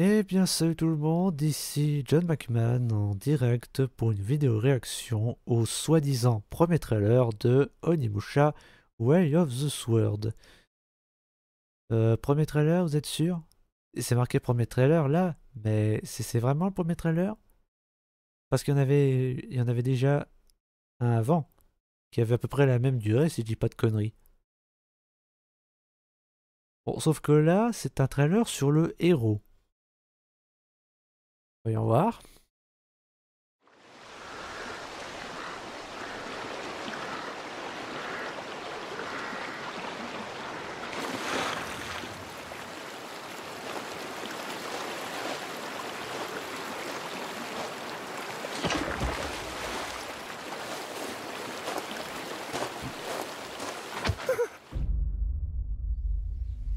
Eh bien salut tout le monde, ici John McMahon en direct pour une vidéo réaction au soi-disant premier trailer de Onimusha Way of the Sword. Premier trailer, vous êtes sûr? C'est marqué premier trailer là, mais c'est vraiment le premier trailer? Parce qu'il y en avait déjà un avant, qui avait à peu près la même durée si je dis pas de conneries. Bon, sauf que là, c'est un trailer sur le héros. Voyons voir.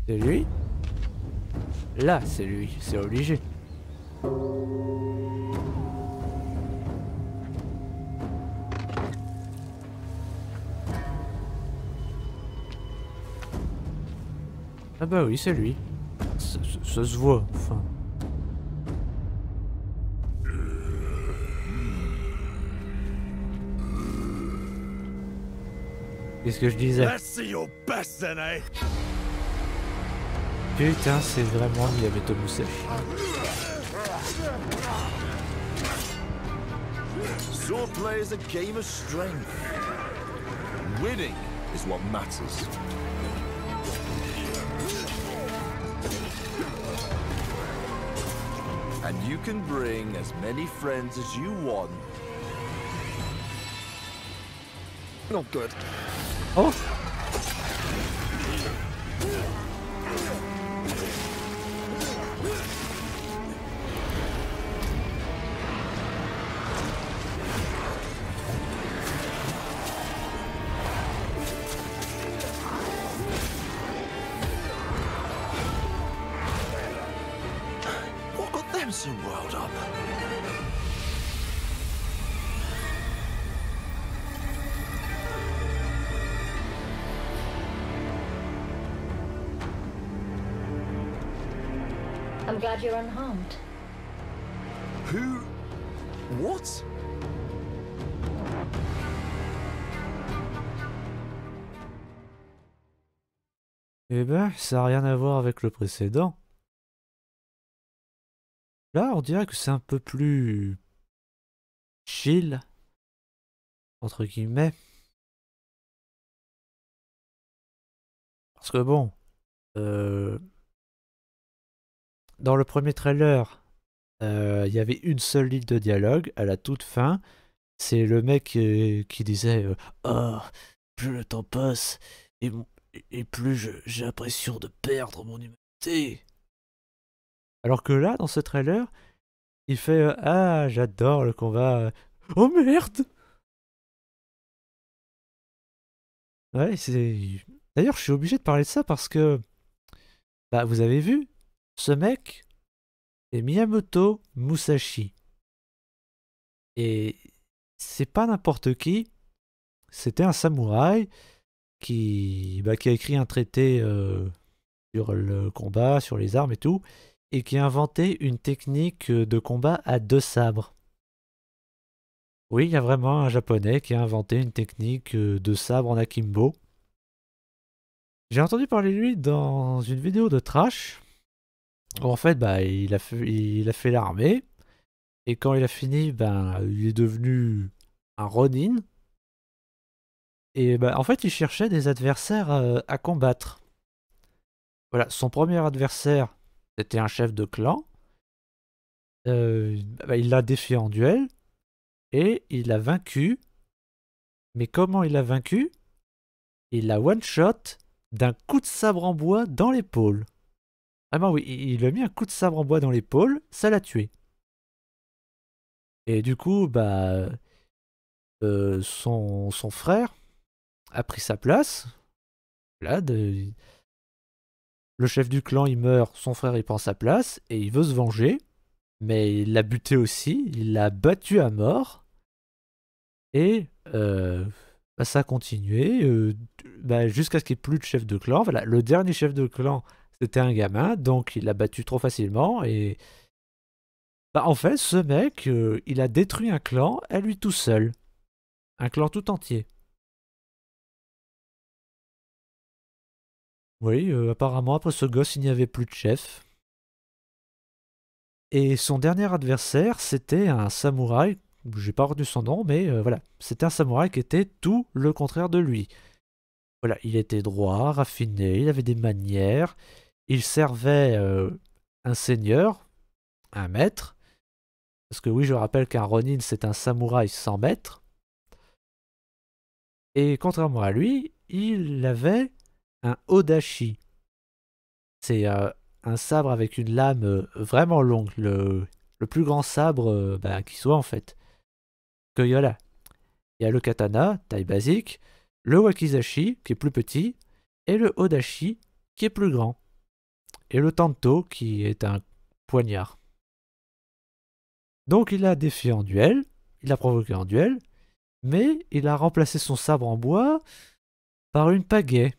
C'est lui? Là, c'est lui, c'est obligé. Ah bah oui, c'est lui. Ça se voit, enfin. Qu'est-ce que je disais? Let's see your best then, eh? Putain, c'est vraiment Miyamoto Musashi. Swordplay is a game of strength. Winning is what matters. And you can bring as many friends as you want. Not good. Oh! What got them so riled up? I'm glad you're unharmed. Who? What? Eh ben, ça n'a rien à voir avec le précédent. Là, on dirait que c'est un peu plus chill, entre guillemets. Parce que bon, euh, dans le premier trailer, il y avait une seule ligne de dialogue à la toute fin. C'est le mec qui disait oh, plus le temps passe et, et plus j'ai l'impression de perdre mon humanité. Alors que là, dans ce trailer, il fait ah, j'adore le combat. Oh merde! Ouais, c'est. D'ailleurs, je suis obligé de parler de ça parce que. Bah, vous avez vu, ce mec est Miyamoto Musashi. Et c'est pas n'importe qui. C'était un samouraï qui a écrit un traité sur le combat, sur les armes et tout, et qui a inventé une technique de combat à deux sabres. Oui, il y a vraiment un japonais qui a inventé une technique de sabre en akimbo. J'ai entendu parler de lui dans une vidéo de Trash, où en fait, bah, il a fait l'armée, et quand il a fini, ben, il est devenu un Ronin, et bah, en fait, il cherchait des adversaires à combattre. Voilà, son premier adversaire, c'était un chef de clan. Bah, il l'a défié en duel, et il l'a vaincu. Mais comment il l'a vaincu? Il l'a one-shot d'un coup de sabre en bois dans l'épaule. Vraiment, oui, il lui a mis un coup de sabre en bois dans l'épaule, ça l'a tué. Et du coup, bah, son frère a pris sa place. Là, le chef du clan, il meurt, son frère, il prend sa place, et il veut se venger. Mais il l'a buté aussi, il l'a battu à mort. Et bah, ça a continué bah, jusqu'à ce qu'il n'y ait plus de chef de clan. Voilà, le dernier chef de clan C'était un gamin, donc il l'a battu trop facilement. Et bah, en fait, ce mec, il a détruit un clan à lui tout seul. Un clan tout entier. Oui, apparemment, après ce gosse, il n'y avait plus de chef. Et son dernier adversaire, c'était un samouraï. J'ai pas retenu son nom, mais voilà. C'était un samouraï qui était tout le contraire de lui. Voilà, il était droit, raffiné, il avait des manières. Il servait un seigneur, un maître. Parce que oui, je rappelle qu'un Ronin, c'est un samouraï sans maître. Et contrairement à lui, il avait un Odachi. C'est un sabre avec une lame vraiment longue, le plus grand sabre qui soit en fait. Que voilà, il y a le katana, taille basique, le wakizashi qui est plus petit, et le odashi qui est plus grand, et le tanto qui est un poignard. Donc il a défié en duel, il a provoqué en duel, mais il a remplacé son sabre en bois par une pagaie.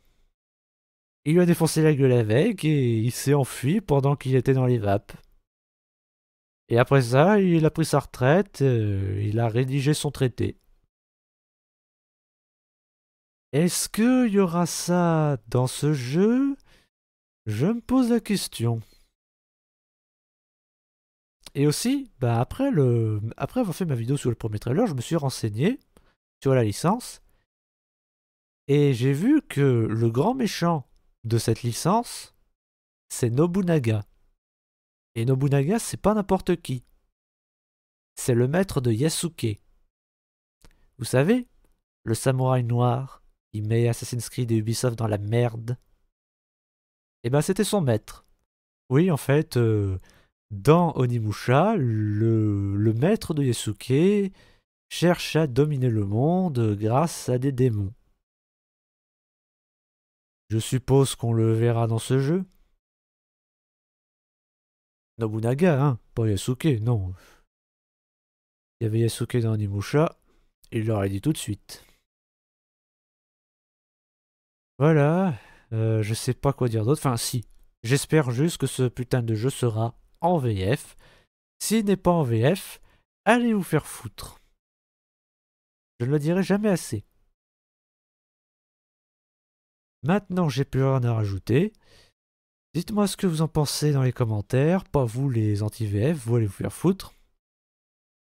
Il lui a défoncé la gueule avec et il s'est enfui pendant qu'il était dans les vapes. Et après ça, il a pris sa retraite, il a rédigé son traité. Est-ce qu'il y aura ça dans ce jeu? Je me pose la question. Et aussi, bah après avoir fait ma vidéo sur le premier trailer, je me suis renseigné sur la licence. Et j'ai vu que le grand méchant de cette licence, c'est Nobunaga. Et Nobunaga, c'est pas n'importe qui. C'est le maître de Yasuke. Vous savez, le samouraï noir qui met Assassin's Creed et Ubisoft dans la merde. Et ben c'était son maître. Oui, en fait, dans Onimusha, le maître de Yasuke cherche à dominer le monde grâce à des démons. Je suppose qu'on le verra dans ce jeu. Nobunaga, hein, pas Yasuke, non. Il y avait Yasuke dans Onimusha, il l'aurait dit tout de suite. Voilà, je sais pas quoi dire d'autre. Enfin, si. J'espère juste que ce putain de jeu sera en VF. S'il n'est pas en VF, allez vous faire foutre. Je ne le dirai jamais assez. Maintenant, j'ai plus rien à rajouter. Dites-moi ce que vous en pensez dans les commentaires. Pas vous les anti-VF, vous allez vous faire foutre.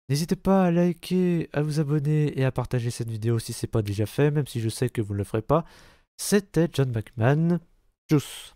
N'hésitez pas à liker, à vous abonner et à partager cette vidéo si ce n'est pas déjà fait, même si je sais que vous ne le ferez pas. C'était John McMahon. Tchuss.